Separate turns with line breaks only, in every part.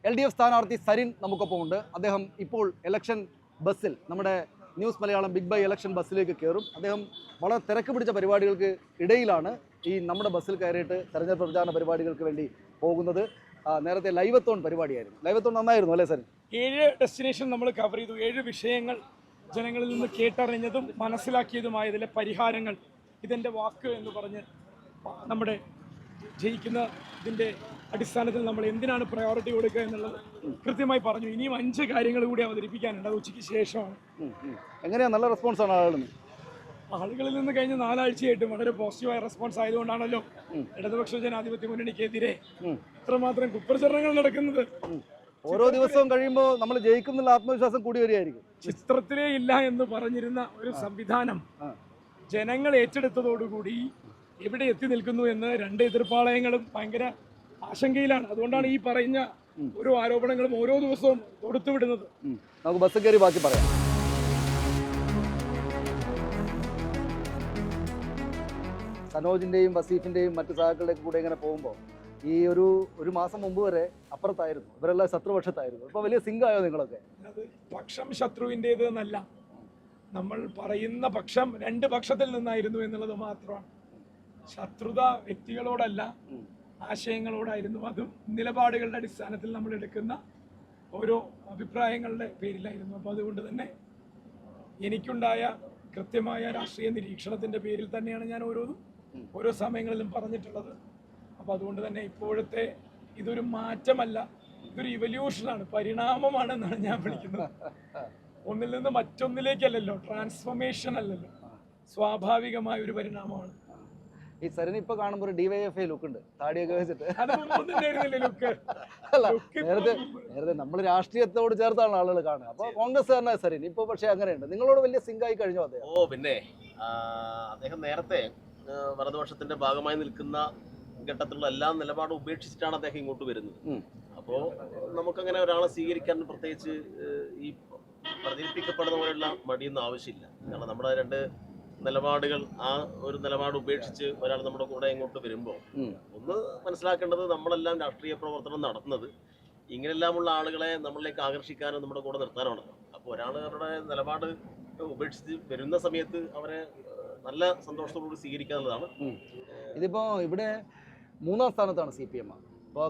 LDF സ്ഥാനാർത്ഥി സരിൻ നമുക്കൊപ്പമുണ്ട്. അദ്ദേഹം ഇപ്പോൾ ഇലക്ഷൻ ബസ്സിൽ, നമ്മുടെ news Malayalam big by election ബസ്സിലേക്ക് കയറും. അദ്ദേഹം വളരെ തിരക്ക് പിടിച്ച പരിപാടികൾക്ക് ഇടയിലാണ് ഈ നമ്മുടെ ബസ്സിൽ കയറിയിട്ട് തെരഞ്ഞെടുപ്പ് പ്രചാരണ പരിപാടികൾക്ക് വേണ്ടി പോകുന്നത്. നേരത്തെ ലൈവത്തോൺ പരിപാടിയായിരുന്നു. ലൈവത്തോൺ നന്നായിരുന്നു അല്ലേ സരിൻ?
7 ഡെസ്റ്റിനേഷൻ നമ്മൾ കവർ ചെയ്തു. 7 വിഷയങ്ങൾ ജനങ്ങളിൽ നിന്ന് കേട്ടറിഞ്ഞതും മനസ്സിലാക്കിയതുമായതിലെ പരിഹാരങ്ങൾ, ഇതെൻ്റെ വാക്ക് എന്ന് പറഞ്ഞ് നമ്മുടെ ജയിക്കുന്ന ഇതിൻ്റെ അടിസ്ഥാനത്തിൽ നമ്മൾ എന്തിനാണ് പ്രയോറിറ്റി കൊടുക്കുക എന്നുള്ളത് കൃത്യമായി പറഞ്ഞു. ഇനിയും 5 കാര്യങ്ങൾ കൂടി അവതരിപ്പിക്കാനുണ്ട്. അത് ഉച്ചയ്ക്ക് ശേഷമാണ്.
എങ്ങനെയാണ്? നല്ല റെസ്പോൺസാണ്
ആളുകളിൽ നിന്ന് കഴിഞ്ഞ 4 ആഴ്ചയായിട്ടും വളരെ പോസിറ്റീവായ റെസ്പോൺസ് ആയതുകൊണ്ടാണല്ലോ ഇടതുപക്ഷ ജനാധിപത്യ മുന്നണിക്കെതിരെ ഇത്രമാത്രം കുപ്രചരണങ്ങൾ നടക്കുന്നത്.
ഓരോ ദിവസവും കഴിയുമ്പോൾ നമ്മൾ ജയിക്കുന്നുള്ള ആത്മവിശ്വാസം കൂടി വരികയായിരിക്കും.
ചിത്രത്തിലേ ഇല്ല എന്ന് പറഞ്ഞിരുന്ന ഒരു സംവിധാനം ജനങ്ങൾ ഏറ്റെടുത്തതോടുകൂടി എവിടെ എത്തി നിൽക്കുന്നു എന്ന് 2 എതിർപ്പാളയങ്ങളും ഭയങ്കര ആശങ്കയിലാണ്. അതുകൊണ്ടാണ് ഈ പറയുന്ന ഓരോ ആരോപണങ്ങളും ഓരോ ദിവസവും കൊടുത്തുവിടുന്നത്.
നമുക്ക് ബസ് കയറി ബാക്കി പറയാം. സനോജിൻ്റെയും വസീഫിൻ്റെയും മറ്റു സഹാക്കളുടെയും കൂടെ ഇങ്ങനെ പോകുമ്പോൾ ഈ ഒരു മാസം മുമ്പ് വരെ അപ്പുറത്തായിരുന്നു, ഇവരെല്ലാം ശത്രുപക്ഷത്തായിരുന്നു. ഇപ്പോൾ വലിയ സിങ്കായോ നിങ്ങളൊക്കെ?
അത് പക്ഷം ശത്രുവിൻ്റേത് എന്നല്ല, നമ്മൾ പറയുന്ന പക്ഷം 2 പക്ഷത്തിൽ നിന്നായിരുന്നു എന്നുള്ളത് മാത്രമാണ്. ശത്രുത വ്യക്തികളോടല്ല, ആശയങ്ങളോടായിരുന്നു. അതും നിലപാടുകളുടെ അടിസ്ഥാനത്തിൽ നമ്മൾ എടുക്കുന്ന ഓരോ അഭിപ്രായങ്ങളുടെ പേരിലായിരുന്നു. അപ്പോൾ അതുകൊണ്ട് തന്നെ എനിക്കുണ്ടായ കൃത്യമായ രാഷ്ട്രീയ നിരീക്ഷണത്തിൻ്റെ പേരിൽ തന്നെയാണ് ഞാൻ ഓരോ സമയങ്ങളിലും പറഞ്ഞിട്ടുള്ളത്. അപ്പോൾ അതുകൊണ്ട് തന്നെ ഇപ്പോഴത്തെ ഇതൊരു മാറ്റമല്ല, ഇതൊരു ഇവല്യൂഷനാണ്, പരിണാമമാണ് എന്നാണ് ഞാൻ വിളിക്കുന്നത്. ഒന്നിൽ നിന്ന് മറ്റൊന്നിലേക്കല്ലല്ലോ, ട്രാൻസ്ഫോർമേഷൻ അല്ലല്ലോ, സ്വാഭാവികമായ ഒരു പരിണാമമാണ്.
ഈ സരിൻ ഇപ്പൊ കാണുമ്പോൾ ഒരു DYFI ലുക്ക് ഉണ്ട്, താടിയൊക്കെ വെച്ചിട്ട്. നേരത്തെ നമ്മൾ രാഷ്ട്രീയത്തോട് ചേർത്താണ് ആളുകൾ കാണുക. അപ്പോൾ കോൺഗ്രസ്സുകാരനായ സരിൻ ഇപ്പൊ പക്ഷേ അങ്ങനെയുണ്ട്. നിങ്ങളോട് വലിയ സിങ്കായി കഴിഞ്ഞു അദ്ദേഹം?
പിന്നെ അദ്ദേഹം നേരത്തെ വലതുപക്ഷത്തിന്റെ ഭാഗമായി നിൽക്കുന്ന ഘട്ടത്തിലുള്ള എല്ലാ നിലപാടും ഉപേക്ഷിച്ചിട്ടാണ് അദ്ദേഹം ഇങ്ങോട്ട് വരുന്നത്. അപ്പോൾ നമുക്കങ്ങനെ ഒരാളെ സ്വീകരിക്കാൻ പ്രത്യേകിച്ച് ഈ പ്രചരിപ്പിക്കപ്പെടുന്ന പോലെയുള്ള മടിയൊന്നും ആവശ്യമില്ല. കാരണം നമ്മുടെ 2 നിലപാടുകൾ, ആ ഒരു നിലപാട് ഉപേക്ഷിച്ച് ഒരാൾ നമ്മുടെ കൂടെ ഇങ്ങോട്ട് വരുമ്പോൾ ഒന്ന് മനസ്സിലാക്കേണ്ടത്, നമ്മളെല്ലാം രാഷ്ട്രീയ പ്രവർത്തനം നടത്തുന്നത് ഇങ്ങനെല്ലാമുള്ള ആളുകളെ നമ്മളിലേക്ക് ആകർഷിക്കാനും നമ്മുടെ കൂടെ നിർത്താനാണല്ലോ. അപ്പോൾ ഒരാൾ അവരുടെ നിലപാട് ഉപേക്ഷിച്ച് വരുന്ന സമയത്ത് അവരെ നല്ല സന്തോഷത്തോടുകൂടി സ്വീകരിക്കാനുള്ളതാണ്.
ഇതിപ്പോ ഇവിടെ 3ാം സ്ഥാനത്താണ് CPM. അപ്പോൾ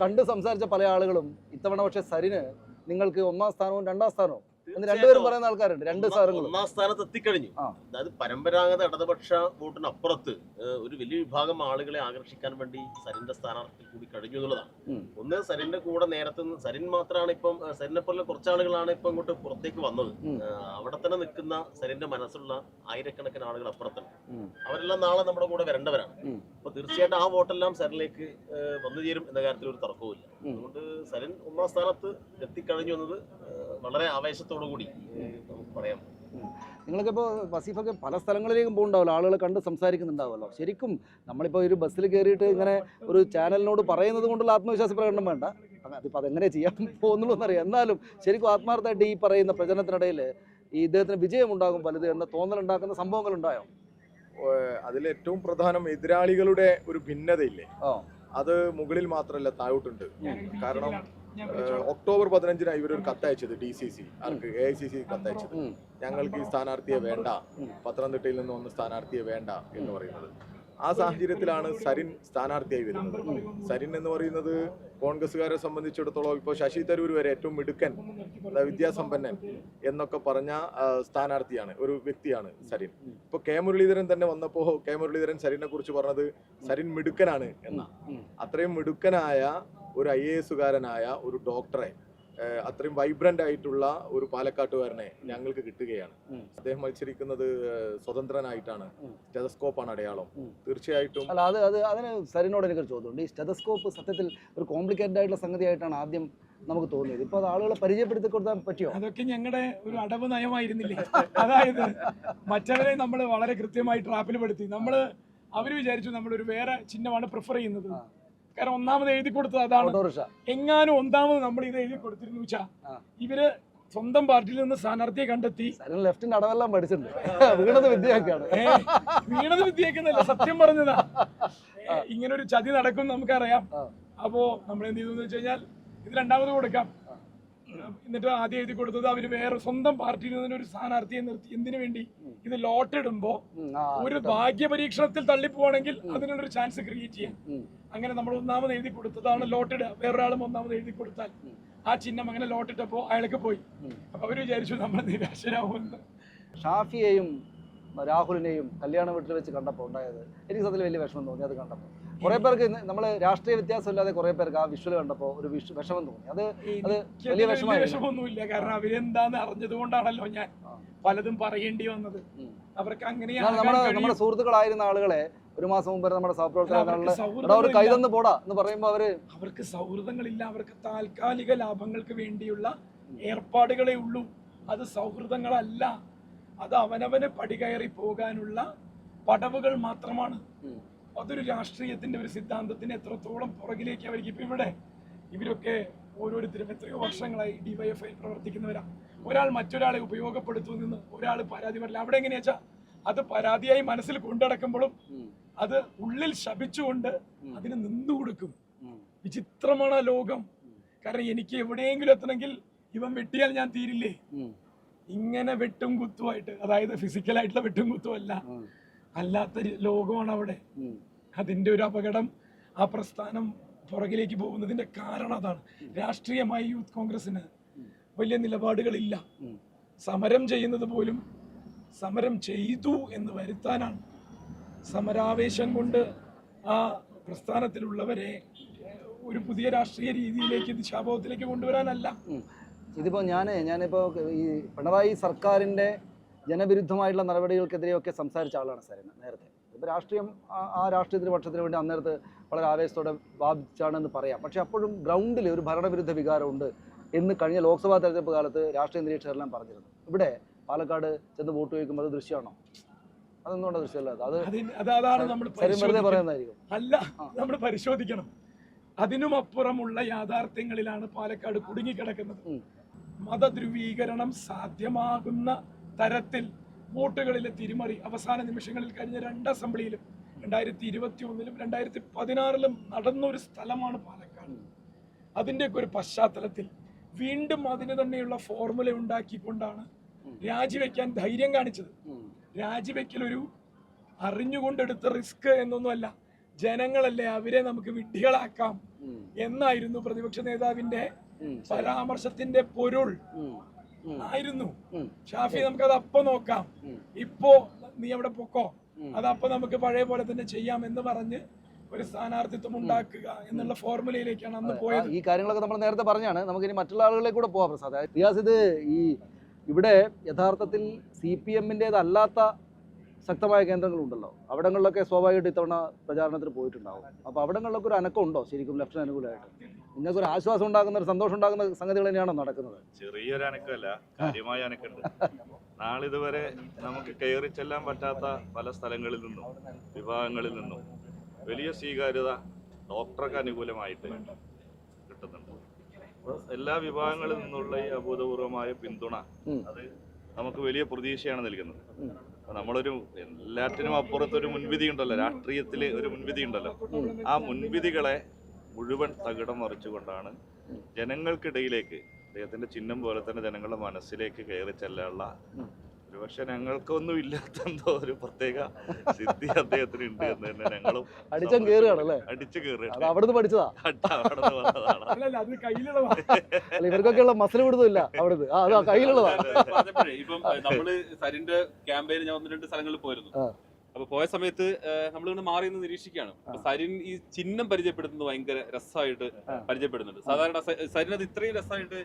കണ്ട് സംസാരിച്ച പല ആളുകളും ഇത്തവണ പക്ഷെ സരിന് നിങ്ങൾക്ക് 1ാം സ്ഥാനവും 2ാം സ്ഥാനവും എന്ന് 2 പേരും പറയുന്ന ആൾക്കാരുണ്ട്. 2 സ്ഥാനങ്ങളും
1ാം സ്ഥാനത്ത് എത്തിക്കഴിഞ്ഞു. അതായത് പരമ്പരാഗത ഇടതുപക്ഷ വോട്ടിനപ്പുറത്ത് ഒരു വലിയ വിഭാഗം ആളുകളെ ആകർഷിക്കാൻ വേണ്ടി സരിന്റെ സ്ഥാനാർത്ഥി കൂടി കഴിഞ്ഞു എന്നുള്ളതാണ്. ഒന്ന്, സരിന്റെ കൂടെ നേരത്തെ സരിൻ മാത്രമാണ് ഇപ്പം, സരിനെ പോലെ കുറച്ച് ആളുകളാണ് ഇപ്പം ഇങ്ങോട്ട് പുറത്തേക്ക് വന്നത്. അവിടെ തന്നെ നിൽക്കുന്ന സരിന്റെ മനസ്സുള്ള ആയിരക്കണക്കിന് ആളുകൾ അപ്പുറത്തുണ്ട്. അവരെല്ലാം നാളെ നമ്മുടെ കൂടെ വരേണ്ടവരാണ്. അപ്പൊ തീർച്ചയായിട്ടും ആ വോട്ടെല്ലാം സരിനിലേക്ക് വന്നു ചേരും എന്ന കാര്യത്തിൽ ഒരു തർക്കവുമില്ല. അതുകൊണ്ട് സരിൻ 1ാം സ്ഥാനത്ത് എത്തിക്കഴിഞ്ഞു എന്നത് വളരെ ആവേശത്തോടു കൂടി നമുക്ക് പറയാം.
നിങ്ങളൊക്കെ ഇപ്പോൾ വസീഫൊക്കെ പല സ്ഥലങ്ങളിലേക്കും പോകുന്നുണ്ടാവല്ലോ, ആളുകളെ കണ്ട് സംസാരിക്കുന്നുണ്ടാവുമല്ലോ. ശരിക്കും നമ്മളിപ്പോൾ ഒരു ബസ്സിൽ കയറിയിട്ട് ഇങ്ങനെ ഒരു ചാനലിനോട് പറയുന്നത് കൊണ്ടുള്ള ആത്മവിശ്വാസ പ്രകടനം വേണ്ട, അതിപ്പോൾ അതെങ്ങനെ ചെയ്യാൻ പോകുന്നുള്ളൂ എന്നറിയാം. എന്നാലും ശരിക്കും ആത്മാർത്ഥമായിട്ട് ഈ പറയുന്ന പ്രചരണത്തിനിടയിൽ ഈ ഇദ്ദേഹത്തിന് വിജയമുണ്ടാകും വലുത് എന്ന തോന്നലുണ്ടാക്കുന്ന സംഭവങ്ങളുണ്ടായോ?
അതിലേറ്റവും പ്രധാനം എതിരാളികളുടെ ഒരു ഭിന്നതയില്ലേ, അത് മുകളിൽ മാത്രമല്ല താഴോട്ടുണ്ട്. കാരണം ഒക്ടോബർ 15 ഇവരൊരു കത്തയച്ചത് DCC ആർക്ക് AICC കത്തയച്ചത്, ഞങ്ങൾക്ക് ഈ സ്ഥാനാർത്ഥിയെ വേണ്ട, പത്തനംതിട്ടയിൽ നിന്ന് വന്ന സ്ഥാനാർത്ഥിയെ വേണ്ട എന്ന് പറയുന്നത്. ആ സാഹചര്യത്തിലാണ് സരിൻ സ്ഥാനാർത്ഥിയായി വരുന്നത്. സരിൻ എന്ന് പറയുന്നത് കോൺഗ്രസ്സുകാരെ സംബന്ധിച്ചിടത്തോളം ഇപ്പോൾ ശശി തരൂർ വരെ ഏറ്റവും മിടുക്കൻ, വിദ്യാസമ്പന്നൻ എന്നൊക്കെ പറഞ്ഞ സ്ഥാനാർത്ഥിയാണ്, ഒരു വ്യക്തിയാണ് സരിൻ. ഇപ്പോൾ K മുരളീധരൻ തന്നെ വന്നപ്പോൾ K മുരളീധരൻ സരിനെ കുറിച്ച് പറഞ്ഞത് സരിൻ മിടുക്കനാണ് എന്ന. അത്രയും മിടുക്കനായ ഒരു IAS-കാരനായ ഒരു ഡോക്ടറെ, അത്രയും വൈബ്രന്റ് ആയിട്ടുള്ള ഒരു പാലക്കാട്ടുകാരനെ ഞങ്ങൾക്ക് കിട്ടുകയാണ്. അദ്ദേഹം മത്സരിക്കുന്നത് സ്വതന്ത്രനായിട്ടാണ്. സ്റ്റെതസ്കോപ്പാണ് അടയാളം. തീർച്ചയായിട്ടും
അതിന് സരിനോട് എനിക്കൊരു ചോദ്യമുണ്ട്. ഈ സ്റ്റെതസ്കോപ്പ് സത്യത്തിൽ ഒരു കോംപ്ലിക്കേറ്റഡ് ആയിട്ടുള്ള സംഗതി ആയിട്ടാണ് ആദ്യം നമുക്ക് തോന്നിയത്. ഇപ്പോൾ അത് ആളുകളെ പരിചയപ്പെടുത്തി കൊടുത്താൽ പറ്റുമോ?
അതൊക്കെ ഞങ്ങളുടെ ഒരു അടവ് നയമായിരുന്നില്ലേ? അതായത് മറ്റവരെ നമ്മൾ വളരെ കൃത്യമായി ട്രാപ്പിൽ പെടുത്തി. അവർ വിചാരിച്ചു നമ്മളൊരു വേറെ ചിഹ്നമാണ് പ്രിഫർ ചെയ്യുന്നത്. കാരണം 1ാമത് എഴുതി കൊടുത്തത് അതാണ്. എങ്ങാനും 1ാമത് നമ്മൾ ഇത് എഴുതി കൊടുത്തിരുന്നു വെച്ചാ ഇവര് സ്വന്തം പാർട്ടിയിൽ നിന്ന് സ്ഥാനാർത്ഥിയെ കണ്ടെത്തി.
ലെഫ്റ്റിന്റെ അടവെല്ലാം പഠിച്ചിട്ടുണ്ട്. വീണത് വിദ്യയൊക്കെയല്ല, സത്യം പറഞ്ഞതാ.
ഇങ്ങനൊരു ചതി നടക്കും നമുക്കറിയാം. അപ്പോൾ നമ്മൾ എന്ത് ചെയ്തു എന്ന് വെച്ച് കഴിഞ്ഞാൽ ഇത് രണ്ടാമത് കൊടുക്കാം. എന്നിട്ട് ആദ്യം എഴുതി കൊടുത്തത് അവര് വേറെ സ്വന്തം പാർട്ടിയിൽ നിന്ന് ഒരു സ്ഥാനാർത്ഥിയെ നിർത്തി. എന്തിനു വേണ്ടി? ഇത് ലോട്ടിടുമ്പോ ഒരു ഭാഗ്യ പരീക്ഷണത്തിൽ തള്ളിപ്പോവാണെങ്കിൽ അതിനുള്ളൊരു ചാൻസ് ക്രിയേറ്റ് ചെയ്യാം. അങ്ങനെ നമ്മൾ ഒന്നാമത് എഴുതി കൊടുത്തതാണ് ലോട്ടിടുക. വേറൊരാളും ഒന്നാമത് എഴുതി കൊടുത്താൽ ആ ചിഹ്നം അങ്ങനെ ലോട്ടിട്ടപ്പോ അയാൾക്ക് പോയി. അപ്പൊ അവര് വിചാരിച്ചു നമ്മൾ നിരാശരാകുമെന്ന്.
ഷാഫിയെയും രാഹുലിനെയും കല്യാണ വീട്ടിൽ വെച്ച് കണ്ടപ്പോൾ ഉണ്ടായത് എനിക്ക് സത്യത്തിൽ വലിയ വിഷമം തോന്നി. അത് കണ്ടപ്പോൾ കുറെ പേർക്ക് നമ്മൾ രാഷ്ട്രീയ വ്യത്യാസമില്ലാതെ കുറെ പേർക്ക് ആ വിഷ്വൽ കണ്ടപ്പോൾ ഒരു വിഷമം തോന്നി. അത് വലിയ
വിഷമമൊന്നുമില്ല. കാരണം അവരെന്താന്ന് അറിഞ്ഞത് കൊണ്ടാണല്ലോ ഞാൻ പലതും പറയേണ്ടി വന്നത്. അവർക്ക് അങ്ങനെയാണ്
നമ്മുടെ സുഹൃത്തുക്കളായിരുന്ന ആളുകളെ ഒരു മാസം മുമ്പ് നമ്മുടെ സഹപ്രവർത്തകർ കൈതന്ന് പോടാ എന്ന് പറയുമ്പോൾ
അവർക്ക് സൗഹൃദങ്ങളില്ല. അവർക്ക് താൽക്കാലിക ലാഭങ്ങൾക്ക് വേണ്ടിയുള്ള ഏർപ്പാടുകളേ ഉള്ളൂ. അത് സൗഹൃദങ്ങളല്ല. അത് അവനവന് പടികയറി പോകാനുള്ള പടവുകൾ മാത്രമാണ്. അതൊരു രാഷ്ട്രീയത്തിന്റെ ഒരു സിദ്ധാന്തത്തിന് എത്രത്തോളം പുറകിലേക്ക് അവർക്ക് ഇപ്പൊ ഇവിടെ ഇവരൊക്കെ ഓരോരുത്തരും എത്രയോ വർഷങ്ങളായി ഡിവൈഎഫ്ഐ പ്രവർത്തിക്കുന്നവരാ. ഒരാൾ മറ്റൊരാളെ ഉപയോഗപ്പെടുത്തുമെന്ന് ഒരാൾ പരാതി പറയില്ല. അവിടെ എങ്ങനെയാ വെച്ചാൽ അത് പരാതിയായി മനസ്സിൽ കൊണ്ടടക്കുമ്പോഴും അത് ഉള്ളിൽ ശപിച്ചുകൊണ്ട് അതിന് നിന്നു കൊടുക്കും. വിചിത്രമാണ് ആ ലോകം. കാരണം എനിക്ക് എവിടെയെങ്കിലും എത്തണമെങ്കിൽ ഇവൻ വെട്ടിയാൽ ഞാൻ തീരില്ലേ? ഇങ്ങനെ വെട്ടും കുത്തുമായിട്ട്, അതായത് ഫിസിക്കലായിട്ടുള്ള വെട്ടും കുത്തുമല്ല, അല്ലാത്ത ലോകമാണ് അവിടെ. അതിന്റെ ഒരു അപകടം, ആ പ്രസ്ഥാനം പുറകിലേക്ക് പോകുന്നതിന്റെ കാരണം അതാണ്. രാഷ്ട്രീയമായി യൂത്ത് കോൺഗ്രസിന് വലിയ നിലപാടുകളില്ല. സമരം ചെയ്യുന്നത് പോലും സമരം ചെയ്തു എന്ന് വരുത്താനാണ്. സമരാവേശം കൊണ്ട് ആ പ്രസ്ഥാനത്തിലുള്ളവരെ ഒരു പുതിയ രാഷ്ട്രീയ രീതിയിലേക്ക്, ദിശാബോധത്തിലേക്ക് കൊണ്ടുവരാനല്ല.
ഇതിപ്പോൾ ഞാനിപ്പോൾ ഈ പിണറായി സർക്കാരിൻ്റെ ജനവിരുദ്ധമായിട്ടുള്ള നടപടികൾക്കെതിരെയൊക്കെ സംസാരിച്ച ആളാണ് സരിൻ നേരത്തെ. ഇപ്പോൾ രാഷ്ട്രീയം ആ രാഷ്ട്രീയത്തിന് പക്ഷത്തിന് വേണ്ടി അന്നേരത്ത് വളരെ ആവേശത്തോടെ വാദിച്ചാണെന്ന് പറയാം. പക്ഷേ അപ്പോഴും ഗ്രൗണ്ടിൽ ഒരു ഭരണവിരുദ്ധ വികാരമുണ്ട് എന്ന് കഴിഞ്ഞ ലോക്സഭാ തെരഞ്ഞെടുപ്പ് കാലത്ത് രാഷ്ട്രീയ നിരീക്ഷകരെല്ലാം പറഞ്ഞിരുന്നു. ഇവിടെ പാലക്കാട് ചെന്ന് വോട്ട് ചോദിക്കുമ്പോൾ അത് ദൃശ്യമാണോ? അതൊന്നുകൊണ്ട് ദൃശ്യമല്ല.
അതാണ് നമ്മൾ
വെറുതെ പറയുന്നതായിരിക്കും.
അല്ല, നമ്മൾ പരിശോധിക്കണം. അതിനും അപ്പുറമുള്ള യാഥാർത്ഥ്യങ്ങളിലാണ് പാലക്കാട് കുടുങ്ങിക്കിടക്കുന്നത്. മതധ്രുവീകരണം സാധ്യമാകുന്ന തരത്തിൽ വോട്ടുകളിലെ തിരിമറി അവസാന നിമിഷങ്ങളിൽ കഴിഞ്ഞ 2 അസംബ്ലിയിലും 2021-ലും 2016-ലും നടന്നൊരു സ്ഥലമാണ് പാലക്കാട്. അതിൻ്റെയൊക്കെ ഒരു പശ്ചാത്തലത്തിൽ വീണ്ടും അതിന് തന്നെയുള്ള ഫോർമുല ഉണ്ടാക്കിക്കൊണ്ടാണ് രാജിവെക്കാൻ ധൈര്യം കാണിച്ചത്. രാജിവെക്കലൊരു അറിഞ്ഞുകൊണ്ടെടുത്ത റിസ്ക് എന്നൊന്നുമല്ല. ജനങ്ങളല്ലേ, അവരെ നമുക്ക് വിഡ്ഢികളാക്കാം എന്നായിരുന്നു പ്രതിപക്ഷ നേതാവിന്റെ പരാമർശത്തിന്റെ പൊരുൾ ആയിരുന്നു. ഷാഫി, നമുക്കത് അപ്പൊ നോക്കാം, ഇപ്പോ നീ അവിടെ പൊക്കോ, അതപ്പൊ നമുക്ക് പഴയ പോലെ തന്നെ ചെയ്യാം എന്ന് പറഞ്ഞ് ഒരു സ്ഥാനാർത്ഥിത്വം ഉണ്ടാക്കുക എന്നുള്ള ഫോർമുലയിലേക്കാണ് അന്ന് പോയത്.
ഈ കാര്യങ്ങളൊക്കെ നമ്മൾ നേരത്തെ പറഞ്ഞാണ്. നമുക്കിനി മറ്റുള്ള ആളുകളിലേക്ക് കൂടെ പോവാം. പ്രസാദ്, റിയാസ്, ഇത് ഇവിടെ യഥാർത്ഥത്തിൽ CPM-ൻ്റെതല്ലാത്ത ശക്തമായ കേന്ദ്രങ്ങളുണ്ടല്ലോ. അവിടങ്ങളിലൊക്കെ സ്വാഭാവികമായിട്ട് ഇത്തവണ പ്രചാരണത്തിന് പോയിട്ടുണ്ടാവും. അപ്പോൾ അവിടങ്ങളിലൊക്കെ ഒരു അനക്കം ഉണ്ടോ ശരിക്കും ലെഫ്റ്റിന് അനുകൂലമായിട്ട്? നിങ്ങൾക്ക് ഒരു ആശ്വാസം ഉണ്ടാക്കുന്ന, ഒരു സന്തോഷം ഉണ്ടാക്കുന്ന സംഗതികൾ തന്നെയാണോ നടക്കുന്നത്?
ചെറിയൊരു അനക്കമല്ല, കാര്യമായ അനക്കുണ്ട്. നാളിതുവരെ നമുക്ക് കയറി ചെല്ലാൻ പറ്റാത്ത പല സ്ഥലങ്ങളിൽ നിന്നും വിഭാഗങ്ങളിൽ നിന്നും വലിയ സ്വീകാര്യത ഡോക്ടർക്ക് അനുകൂലമായിട്ട് കിട്ടുന്നുണ്ട്. എല്ലാ വിഭാഗങ്ങളിൽ നിന്നുള്ള ഈ അഭൂതപൂർവമായ പിന്തുണ അത് നമുക്ക് വലിയ പ്രതീക്ഷയാണ് നൽകുന്നത്. നമ്മളൊരു എല്ലാറ്റിനും അപ്പുറത്തൊരു മുൻവിധി ഉണ്ടല്ലോ, രാഷ്ട്രീയത്തിൽ ഒരു മുൻവിധി ഉണ്ടല്ലോ. ആ മുൻവിധികളെ മുഴുവൻ തകിടം മറിച്ചുകൊണ്ടാണ് ജനങ്ങൾക്കിടയിലേക്ക് അദ്ദേഹത്തിന്റെ ചിഹ്നം പോലെ തന്നെ ജനങ്ങളുടെ മനസ്സിലേക്ക് കയറി ചെല്ലാനുള്ള ഒരുപക്ഷെ ഞങ്ങൾക്കൊന്നും ഇല്ലാത്ത എന്തോ ഒരു പ്രത്യേക സിദ്ധി അദ്ദേഹത്തിന് ഉണ്ട് എന്ന് തന്നെ ഞങ്ങളും അടിച്ചു കയറുകയാണ്.
അവിടുന്ന് പഠിച്ചതാ,
അവിടുന്ന് വന്നതാണ്.
ഇവർക്കൊക്കെയുള്ള മസിൽ വിടുന്നില്ല അവിടുന്ന്, അതാ കയ്യിലുള്ളതാ.
ഇപ്പം നമ്മള് സരിന്റെ ക്യാമ്പയിന് ഞാൻ 1-2 സ്ഥലങ്ങളിൽ പോയിരുന്നു. അപ്പൊ പോയ സമയത്ത് നമ്മളിങ്ങനെ മാറി നിന്ന് നിരീക്ഷിക്കുകയാണ്. സരിൻ ഈ ചിഹ്നം പരിചയപ്പെടുത്തുന്നത് ഭയങ്കര രസമായിട്ട് പരിചയപ്പെടുന്നുണ്ട്. സാധാരണ സരിൻ അത് ഇത്രയും രസമായിട്ട്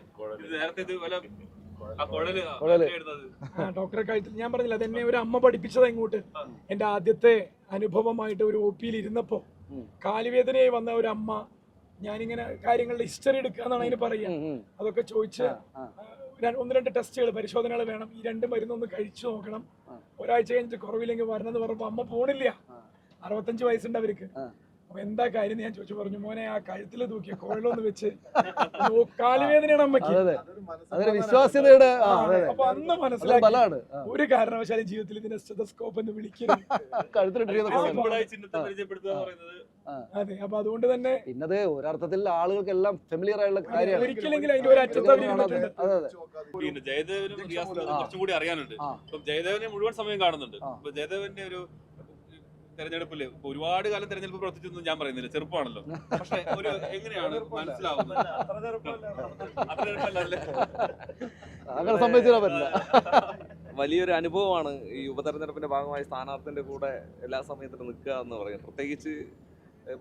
നേരത്തെ ഇത് വല്ല
ഡോക്ടറെ കഴുത്തിൽ ഞാൻ പറഞ്ഞില്ല, അതെന്നെ ഒരു അമ്മ പഠിപ്പിച്ചതാ ഇങ്ങോട്ട്. എന്റെ ആദ്യത്തെ അനുഭവമായിട്ട് ഒരു OP-യിൽ ഇരുന്നപ്പോ കാലുവേദനയായി വന്ന ഒരു അമ്മ, ഞാനിങ്ങനെ കാര്യങ്ങളുടെ ഹിസ്റ്ററി എടുക്കുക എന്നാണ് അതിന് പറയുക. അതൊക്കെ ചോദിച്ച് 1-2 ടെസ്റ്റുകൾ, പരിശോധനകൾ വേണം, ഈ 2 മരുന്നൊന്ന് കഴിച്ചു നോക്കണം, ഒരാഴ്ച കഴിഞ്ഞിട്ട് കുറവില്ലെങ്കിൽ വരണമെന്ന് പറഞ്ഞപ്പോ അമ്മ പോണില്ല. 65 വയസ്സുണ്ട് അവർക്ക്. അപ്പൊ എന്താ കാര്യം ഞാൻ ചോദിച്ചു, പറഞ്ഞു മോനെ ആ കഴുത്തിൽ തൂക്കിയ കോഴലൊന്ന് വെച്ച് കാലുവേദനയാണ് അമ്മയ്ക്ക്.
അതെ അതൊരു വിശ്വാസ്യതയുടെ
അപ്പൊ അന്ന്
അതൊരു
മനസ്സിലാക്കി
ബലമാണ്.
ഒരു കാരണവശാലും ജീവിതത്തിൽ ഇതിനെ സ്റ്റെതസ്കോപ്പ് എന്ന് വിളിക്കരുത്.
സിമ്പിളായി ചിഹ്നത്തെ പരിചയപ്പെടുത്തുക എന്ന് പറയുന്നത്.
അതെ, അപ്പൊ അതുകൊണ്ട് തന്നെ
പിന്നത് ഒരർത്ഥത്തിൽ ആളുകൾക്കെല്ലാം ഫെമിലിയർ ആയുള്ള കാര്യമാണ്.
ഒരിക്കലെങ്കിലും അതിന്റെ ഒരു അറ്റത്ത് അവർ ഇരുന്നിട്ടുണ്ട്.
അതെ അതെ
പിന്നെ ജയദേവനും റിയാസിനും കുറച്ചും കൂടി അറിയാനുണ്ട്. ഇപ്പം ജയദേവനെ മുഴുവൻ സമയം കാണുന്നുണ്ട്. ഇപ്പൊ ജയദേവന്റെ ഒരു തെരഞ്ഞെടുപ്പില് ഒരുപാട് കാലം തെരഞ്ഞെടുപ്പ് പ്രവർത്തിച്ചൊന്നും ഞാൻ പറയുന്നില്ല, ചെറുപ്പമാണല്ലോ. പക്ഷെ ഒരു എങ്ങനെയാണ് മനസ്സിലാവുന്നത്? അത്ര ചെറുപ്പമല്ലേ?
അങ്ങനെ സംബന്ധിച്ചാൽ പറ്റില്ല.
വലിയൊരു അനുഭവമാണ് ഈ ഉപതെരഞ്ഞെടുപ്പിന്റെ ഭാഗമായി സ്ഥാനാർത്ഥിന്റെ കൂടെ എല്ലാ സമയത്തും നിൽക്കുക എന്ന് പറയുന്നത്. പ്രത്യേകിച്ച്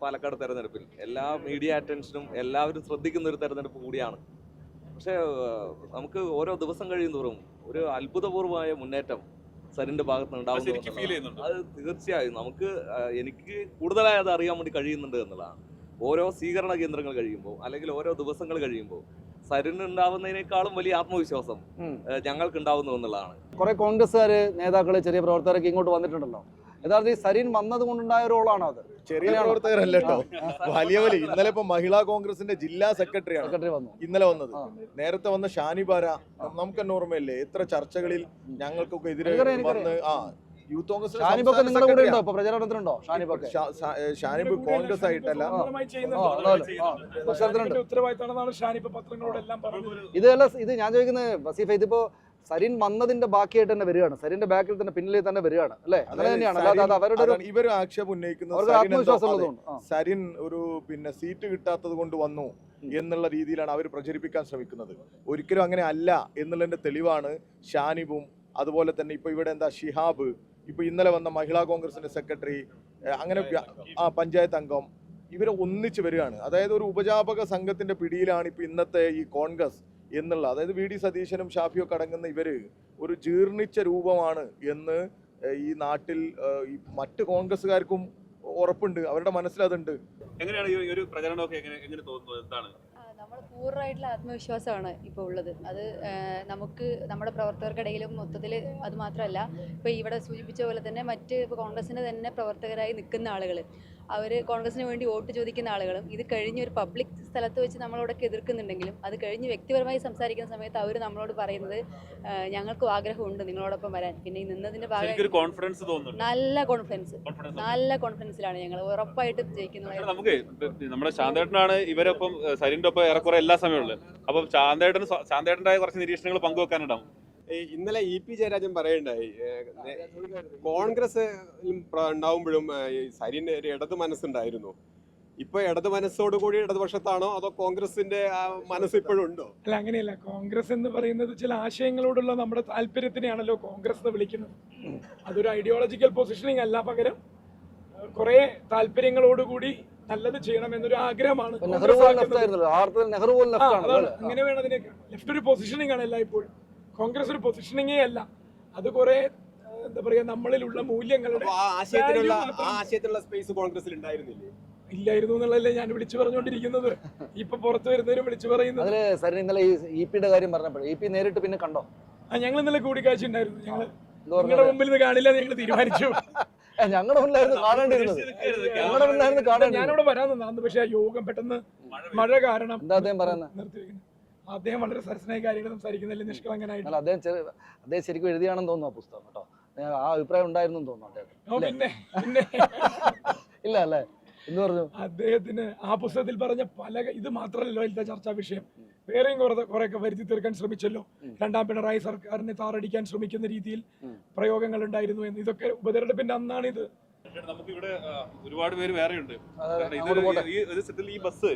പാലക്കാട് തെരഞ്ഞെടുപ്പിൽ എല്ലാ മീഡിയ അറ്റൻഷനും എല്ലാവരും ശ്രദ്ധിക്കുന്ന ഒരു തെരഞ്ഞെടുപ്പ് കൂടിയാണ്. പക്ഷേ നമുക്ക് ഓരോ ദിവസം കഴിയുന്തോറും ഒരു അത്ഭുതപൂർവമായ മുന്നേറ്റം സരിന്റെ ഭാഗത്ത്
ശരിക്കും ഫീൽ ചെയ്യുന്നുണ്ട്.
അത് തീർച്ചയായും എനിക്ക് കൂടുതലായി അത് അറിയാൻ വേണ്ടി കഴിയുന്നുണ്ട് എന്നുള്ളതാണ്. ഓരോ സ്വീകരണ കേന്ദ്രങ്ങൾ കഴിയുമ്പോൾ അല്ലെങ്കിൽ ഓരോ ദിവസങ്ങൾ കഴിയുമ്പോൾ സരിന് ഉണ്ടാവുന്നതിനേക്കാളും വലിയ ആത്മവിശ്വാസം ഞങ്ങൾക്ക് ഉണ്ടാവുന്നു എന്നുള്ളതാണ്.
കുറെ കോൺഗ്രസ്സുകാര് നേതാക്കള് ചെറിയ പ്രവർത്തകരൊക്കെ ഇങ്ങോട്ട് വന്നിട്ടുണ്ടല്ലോ. യഥാർത്ഥത്തിൽ സരിൻ വന്നത് കൊണ്ടുണ്ടായ റോളാണോ അത്?
ചെറിയ പ്രവർത്തകരല്ല കേട്ടോ, വലിയ വലിയ. ഇന്നലെ ഇപ്പൊ മഹിളാ കോൺഗ്രസിന്റെ ജില്ലാ സെക്രട്ടറിയാണ് ഇന്നലെ വന്നത്. നേരത്തെ വന്ന ഷാനിബാര, നമുക്ക് തന്നെ ഓർമ്മയില്ലേ എത്ര ചർച്ചകളിൽ ഞങ്ങൾക്കൊക്കെ എതിരെ വന്ന് യൂത്ത് കോൺഗ്രസ്. ഷാനിബ് കോൺഗ്രസ് ആയിട്ടല്ല,
ഉത്തരവാദിത്തമാണെന്നാണ് ഷാനിബ് പത്രങ്ങളോടെല്ലാം പറഞ്ഞത്.
ഇത് ഞാൻ ചോദിക്കുന്നത് വസീഫ, ഇതിപ്പോ സരിൻ വന്നതിന്റെ ബാക്കിയായിട്ട് തന്നെ വരികയാണ്, സരിന്റെ ബാക്കിൽ തന്നെ പിന്നിൽ തന്നെ വരികയാണ് അല്ലേ? അങ്ങനെ തന്നെയാണ്. അല്ലാതെ അവരുടെ
ഇവര് ആക്ഷേപം ഉന്നയിക്കുന്നത് സരിൻ ഒരു സീറ്റ് കിട്ടാത്തത് കൊണ്ട് വന്നു എന്നുള്ള രീതിയിലാണ് അവർ പ്രചരിപ്പിക്കാൻ ശ്രമിക്കുന്നത്. ഒരിക്കലും അങ്ങനെ അല്ല എന്നുള്ളതിന്റെ തെളിവാണ് ഷാനിബും അതുപോലെ തന്നെ ഇപ്പൊ ഇവിടെ ഷിഹാബ്, ഇപ്പൊ ഇന്നലെ വന്ന മഹിളാ കോൺഗ്രസിന്റെ സെക്രട്ടറി, അങ്ങനെ പഞ്ചായത്ത് അംഗം, ഇവരെ ഒന്നിച്ച് വരികയാണ്. അതായത് ഒരു ഉപജാപക സംഘത്തിന്റെ പിടിയിലാണ് ഇപ്പൊ ഇന്നത്തെ ഈ കോൺഗ്രസ് എന്നുള്ള, അതായത് വി ഡി സതീശനും ഷാഫിയൊക്കെ അടങ്ങുന്ന ഇവര് ഒരു ജീർണിച്ച രൂപമാണ് എന്ന് ഈ നാട്ടിൽ മറ്റ് കോൺഗ്രസ്സുകാർക്കും ഉറപ്പുണ്ട്, അവരുടെ മനസ്സിലതുണ്ട്.
എങ്ങനെയാണ് ഈ ഒരു പ്രചരണമൊക്കെ എങ്ങനെ തോന്നുന്നത്? എന്താണ്
നമ്മൾ പൂർണ്ണമായിട്ടുള്ള ആത്മവിശ്വാസമാണ് ഇപ്പോൾ ഉള്ളത്. അത് നമുക്ക് നമ്മുടെ പ്രവർത്തകർക്കിടയിലും മൊത്തത്തിൽ അത് മാത്രമല്ല, ഇപ്പോൾ ഇവിടെ സൂചിപ്പിച്ച പോലെ തന്നെ മറ്റ് ഇപ്പോൾ കോൺഗ്രസിന് തന്നെ പ്രവർത്തകരായി നിൽക്കുന്ന ആളുകൾ, അവർ കോൺഗ്രസിന് വേണ്ടി വോട്ട് ചോദിക്കുന്ന ആളുകളും ഇത് കഴിഞ്ഞ് ഒരു പബ്ലിക് സ്ഥലത്ത് വെച്ച് നമ്മളോടൊക്കെ എതിർക്കുന്നുണ്ടെങ്കിലും അത് കഴിഞ്ഞ് വ്യക്തിപരമായി സംസാരിക്കുന്ന സമയത്ത് അവർ നമ്മളോട് പറയുന്നത് ഞങ്ങൾക്കും ആഗ്രഹമുണ്ട് നിങ്ങളോടൊപ്പം വരാൻ. പിന്നെ ഈ നിന്നതിന്റെ ഭാഗമായി നല്ല കോൺഫിഡൻസിലാണ് ഞങ്ങൾ ഉറപ്പായിട്ടും ജയിക്കുന്നത്.
നമുക്ക് നമ്മുടെ ശാന്തേട്ടനാണ് ഇവരൊപ്പം സരിന്റെ ഒപ്പം ഏറെക്കുറെ എല്ലാ സമയമുള്ളത്. അപ്പം ശാന്തേട്ടൻ്റെ കുറച്ച് നിരീക്ഷണങ്ങൾ പങ്കുവെക്കാനുണ്ടാവും.
ഇന്നലെ EP ജയരാജൻ പറയുണ്ടായി, കോൺഗ്രസ് ഉണ്ടാവുമ്പോഴും സരിന് ഒരു ഇടത് മനസ്സുണ്ടായിരുന്നു. ഇപ്പൊ ഇടത് മനസ്സോടുകൂടി ഇടതുപക്ഷത്താണോ അതോ കോൺഗ്രസിന്റെ മനസ്സ് ഇപ്പോഴും ഉണ്ടോ?
അല്ല, അങ്ങനെയല്ല. കോൺഗ്രസ് എന്ന് പറയുന്നത് ചില ആശയങ്ങളോടുള്ള നമ്മുടെ താല്പര്യത്തിനെയാണല്ലോ കോൺഗ്രസ് എന്ന് വിളിക്കുന്നത്. അതൊരു ഐഡിയോളജിക്കൽ പൊസിഷനിങ് അല്ല, പകരം കുറെ താല്പര്യങ്ങളോടുകൂടി നല്ലത് ചെയ്യണമെന്നൊരു ആഗ്രഹമാണ്. അങ്ങനെ വേണം അതിനെ. ലെഫ്റ്റ് ഒരു പൊസിഷനിങ് ആണ് എല്ലായ്പ്പോഴും. കോൺഗ്രസ് ഒരു പൊസിഷനിങ്ങേ അല്ല, അത് കുറെ എന്താ പറയാ നമ്മളിലുള്ള മൂല്യങ്ങളുടെ
ആശയത്തിലുള്ള സ്പേസ് കോൺഗ്രസിൽ ഉണ്ടായിരുന്നില്ലേ?
ഇല്ലായിരുന്നു എന്നുള്ളതല്ലേ ഞാൻ വിളിച്ചു പറഞ്ഞുകൊണ്ടിരിക്കുന്നത്. ഇപ്പൊ പുറത്തു വരുന്നവരും വിളിച്ചു പറയുന്നത്.
ഇന്നലെ EP-യുടെ കാര്യം പറഞ്ഞപ്പോൾ EP നേരിട്ട് പിന്നെ കണ്ടോ?
ഞങ്ങൾ ഇന്നലെ കൂടിക്കാഴ്ച ഉണ്ടായിരുന്നു. ഞങ്ങൾ നിങ്ങളുടെ മുമ്പിൽ നിന്ന് കാണില്ല ഞങ്ങൾ തീരുമാനിച്ചു.
ഞങ്ങളുടെ മുന്നിലായിരുന്നു കാണേണ്ടിയിരുന്നത്.
ഞാനിവിടെ വരാൻ നിന്നു, പക്ഷെ ആ യോഗം പെട്ടെന്ന് മഴ കാരണം നിർത്തിവെക്കുന്നു. അദ്ദേഹം വളരെ സരസനായ കാര്യങ്ങൾ സംസാരിക്കുന്നില്ല, നിഷ്കളങ്കനായിട്ട്.
അദ്ദേഹം ശരിക്കും എഴുതിയാണെന്ന് തോന്നുന്നു ആ പുസ്തകം കേട്ടോ. ആ അഭിപ്രായം ഉണ്ടായിരുന്നു തോന്നുന്നു.
പിന്നെ
ഇല്ല അല്ലേ എന്ന് പറഞ്ഞു
അദ്ദേഹത്തിന് ആ പുസ്തകത്തിൽ പറഞ്ഞ ഇത് മാത്രമല്ലല്ലോ ഇതിന്റെ ചർച്ചാ വിഷയം. വേറെയും കുറെയൊക്കെ വരുത്തി തീർക്കാൻ ശ്രമിച്ചല്ലോ. രണ്ടാം പിണറായി സർക്കാരിനെ താറടിക്കാൻ ശ്രമിക്കുന്ന രീതിയിൽ പ്രയോഗങ്ങൾ ഉണ്ടായിരുന്നു എന്ന്. ഇതൊക്കെ ഉപതെരഞ്ഞെടുപ്പിന്റെ അന്നാണ് ഇത്.
നമുക്ക് ഇവിടെ ഒരുപാട് പേര് വേറെയുണ്ട്. ഈ ബസ്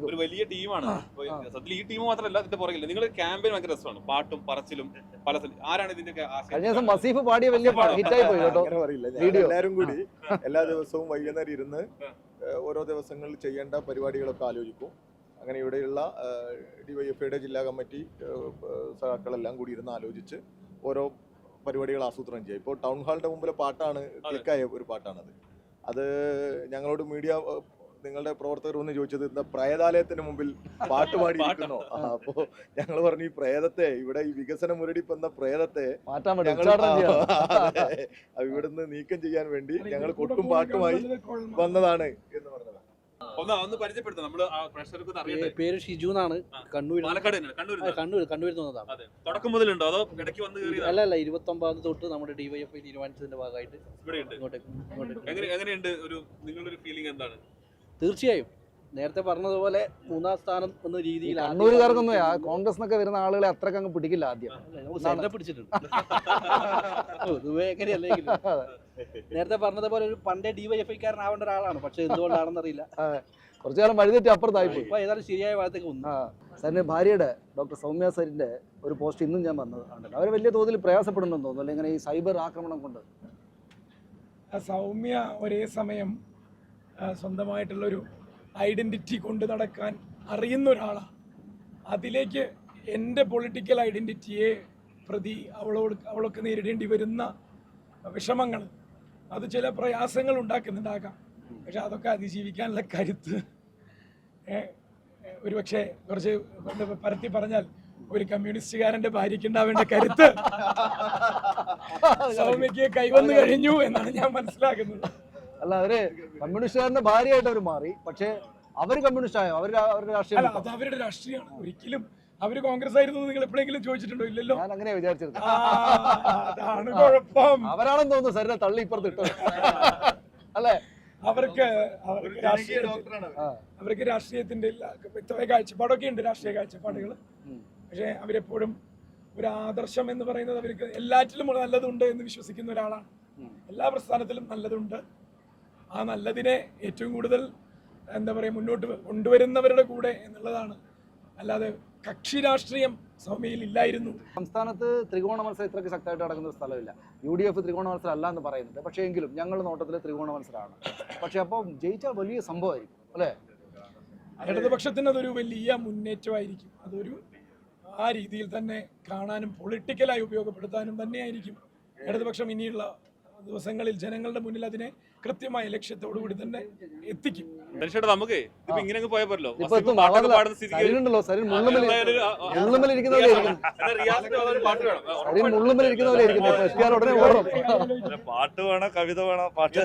ഒരു വലിയ ടീമാണ്. സത്യത്തിൽ ഈ ടീം മാത്രമല്ല, ഇതിന്റെ പുറകില്ല. നിങ്ങൾ ക്യാമ്പയിൻ ഭയങ്കര രസമാണ്, പാട്ടും പറച്ചിലും പല ആരാണ് ഇതിന്റെ
എല്ലാവരും കൂടി എല്ലാ ദിവസവും വൈകുന്നേരം ഇരുന്ന് ഓരോ ദിവസങ്ങളിൽ ചെയ്യേണ്ട പരിപാടികളൊക്കെ ആലോചിക്കും. അങ്ങനെ ഇവിടെയുള്ള DYFIയുടെ ജില്ലാ കമ്മിറ്റി സഖാക്കളെല്ലാം കൂടി ഇരുന്ന് ആലോചിച്ച് ഓരോ പരിപാടികൾ ആസൂത്രണം ചെയ്യുക. ഇപ്പോൾ ടൗൺ ഹാളിന്റെ മുമ്പിലെ പാട്ടാണ്, ക്ലിക്കായ ഒരു പാട്ടാണത്. അത് ഞങ്ങളോട് മീഡിയ നിങ്ങളുടെ പ്രവർത്തകർ ഒന്ന് ചോദിച്ചത് എന്താ പ്രേതാലയത്തിന് മുമ്പിൽ പാട്ട് പാടിയിരിക്കുന്നോ? അപ്പോ ഞങ്ങൾ പറഞ്ഞു ഈ പ്രേതത്തെ ഇവിടെ ഈ വികസന മുരടിപ്പ് എന്ന പ്രേതത്തെ
മാറ്റാൻ വേണ്ടി
ഞങ്ങൾ
ഉച്ചാടനം ചെയ്യാം.
ഇവിടുന്ന് നീക്കം ചെയ്യാൻ വേണ്ടി ഞങ്ങൾ കൊട്ടും പാട്ടുമായി വന്നതാണ് എന്ന് പറഞ്ഞത്.
ഒന്ന് പരിചയപ്പെടുത്താം നമ്മൾ ആ പ്രേക്ഷകർക്ക് ഒന്ന് അറിയട്ടെ.
പേര് ഷിജു എന്നാണ്. കണ്ണൂർ
പാലക്കാട് തന്നെ, കണ്ണൂരിൽ നിന്ന്.
കണ്ണൂരിൽ നിന്നതാണ്.
അതെ, തുടക്കം മുതലുണ്ടോ അതോ ഇടയ്ക്ക് വന്ന് കയറിയതാ?
അല്ല 29 തൊട്ട് നമ്മുടെ DYFI തീരുമാനിച്ചതിന്റെ ഭാഗമായിട്ട്
ഇവിടെയുണ്ട്.
ഇങ്ങോട്ടേക്ക്
എങ്ങനെയുണ്ട് നിങ്ങളുടെ ഒരു ഫീലിംഗ് എന്താണ്?
തീർച്ചയായും നേരത്തെ പറഞ്ഞതുപോലെ 3-ാം സ്ഥാനം എന്ന രീതിയിൽ
കണ്ണൂരുകാർക്കൊന്നും കോൺഗ്രസ് എന്നൊക്കെ വരുന്ന ആളുകളെ അത്രക്ക് അങ്ങ് പിടിക്കില്ല ആദ്യം.
സെന്നെ പിടിച്ചിട്ടുണ്ട്. പൊതുവെ എങ്ങനെയല്ലെങ്കിലും നേരത്തെ പറഞ്ഞതുപോലെ ഒരു പണ്ടേ DYFI-കാരനാവേണ്ട ഒരാളാണ്. പക്ഷെ എന്തുകൊണ്ടാണെന്നറിയില്ല
കുറച്ചു കാലം വഴിതെറ്റി അപ്പുറത്തായിപ്പോയി.
ഇപ്പൊ ഏതായാലും ശരിയായ ഭാഗത്തേക്ക് വന്നു.
സാറിന്റെ ഭാര്യയുടെ ഡോക്ടർ സൗമ്യ സാറിന്റെ ഒരു പോസ്റ്റ് ഇന്നും ഞാൻ വന്നത് കണ്ടല്ലോ. അവർ വലിയ തോതിൽ പ്രയാസപ്പെടുന്നുണ്ടെന്ന് തോന്നുന്നു, അല്ലെങ്കിൽ ഇങ്ങനെ ഈ സൈബർ ആക്രമണം കൊണ്ട്.
സൗമ്യ ഒരേ സമയം സ്വന്തമായിട്ടുള്ളൊരു ഐഡന്റിറ്റി കൊണ്ട് നടക്കാൻ അറിയുന്ന ഒരാളാണ്. അതിലേക്ക് എൻ്റെ പൊളിറ്റിക്കൽ ഐഡന്റിറ്റിയെ പ്രതി അവൾക്ക് നേരിടേണ്ടി വരുന്ന വിഷമങ്ങൾ, അത് ചില പ്രയാസങ്ങൾ ഉണ്ടാക്കുന്നുണ്ടാകാം. പക്ഷെ അതൊക്കെ അതിജീവിക്കാനുള്ള കരുത്ത് ഒരുപക്ഷെ കുറച്ച് പരത്തി പറഞ്ഞാൽ ഒരു കമ്മ്യൂണിസ്റ്റുകാരന്റെ ഭാര്യയ്ക്ക് ഉണ്ടാവേണ്ട കരുത്ത് സൗമ്യക്ക് കൈവന്നു കഴിഞ്ഞു എന്നാണ് ഞാൻ മനസ്സിലാക്കുന്നത്.
അല്ല, അവര് കമ്മ്യൂണിസ്റ്റുകാരന്റെ ഭാര്യയായിട്ട് അവർ മാറി, പക്ഷെ അവർ കമ്മ്യൂണിസ്റ്റ് ആയോ? അവരുടെ രാഷ്ട്രീയം
അല്ല, അത് അവരുടെ രാഷ്ട്രീയമാണ്. ഒരിക്കലും അവര് കോൺഗ്രസ് ആയിരുന്നു നിങ്ങൾ എപ്പോഴെങ്കിലും ചോദിച്ചിട്ടുണ്ടോ? ഇല്ലല്ലോ.
ഞാൻ അങ്ങനെ വിചാരിച്ചിരുന്നു.
അതാണ് കുഴപ്പം.
അവരാണെന്ന് തോന്നുന്നു സരിനെ തള്ളി ഇപ്പുറത്ത് ഇട്ടത് അല്ലേ?
അവർക്ക് രാഷ്ട്രീയത്തിന്റെ വ്യക്തമായ കാഴ്ചപ്പാടൊക്കെ ഉണ്ട്, രാഷ്ട്രീയ കാഴ്ചപ്പാടുകൾ. പക്ഷെ അവരെപ്പോഴും ഒരു ആദർശം എന്ന് പറയുന്നത് അവർക്ക് എല്ലാറ്റിലും നല്ലതുണ്ട് എന്ന് വിശ്വസിക്കുന്ന ഒരാളാണ്. എല്ലാ പ്രസ്ഥാനത്തിലും നല്ലതുണ്ട്. ആ നല്ലതിനെ ഏറ്റവും കൂടുതൽ എന്താ പറയുക മുന്നോട്ട് കൊണ്ടുവരുന്നവരുടെ കൂടെ എന്നുള്ളതാണ്. അല്ലാതെ കക്ഷി രാഷ്ട്രീയം സൗമ്യയിൽ ഇല്ലായിരുന്നു.
സംസ്ഥാനത്ത് ത്രികോണ മത്സരം ഇത്രയ്ക്ക് ശക്തമായിട്ട് നടക്കുന്ന ഒരു സ്ഥലമില്ല. UDF ത്രികോണ മത്സരം അല്ല എന്ന് പറയുന്നുണ്ട്. പക്ഷേ എങ്കിലും ഞങ്ങളുടെ നോട്ടത്തിൽ ത്രികോണ മത്സരമാണ്. പക്ഷെ അപ്പോൾ ജയിച്ചാൽ വലിയ സംഭവമായിരിക്കും അല്ലേ?
ഇടതുപക്ഷത്തിന് അതൊരു വലിയ മുന്നേറ്റമായിരിക്കും. അതൊരു ആ രീതിയിൽ തന്നെ കാണാനും പൊളിറ്റിക്കലായി ഉപയോഗപ്പെടുത്താനും തന്നെയായിരിക്കും ഇടതുപക്ഷം ഇനിയുള്ള ദിവസങ്ങളിൽ ജനങ്ങളുടെ മുന്നിൽ അതിനെ കൃത്യമായ ലക്ഷ്യത്തോടു കൂടി തന്നെ എത്തിക്കും.
നമുക്ക് ഇങ്ങനെ പോയാൽ പോരല്ലോ.
സരിനുണ്ടല്ലോ, സരിൻ മുള്ളുമ്മലിരിക്കുന്ന ഉടനെ ഓടണം.
പാട്ട് വേണം, കവിത വേണം, പാട്ട്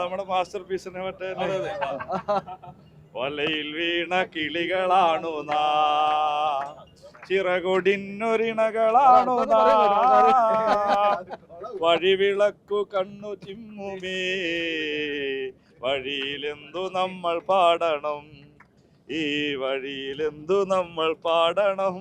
നമ്മുടെ മാസ്റ്റർ പീസിനെ മറ്റേ വലയിൽ വീണ കിളികളാണു നാ, ചിറകൊടിന്നൊരിണകളാണു നാ, വഴിവിളക്കു കണ്ണു ചിമ്മുമേ, വഴിയിലെന്തു നമ്മൾ പാടണം, ഈ വഴിയിലെന്തു നമ്മൾ പാടണം.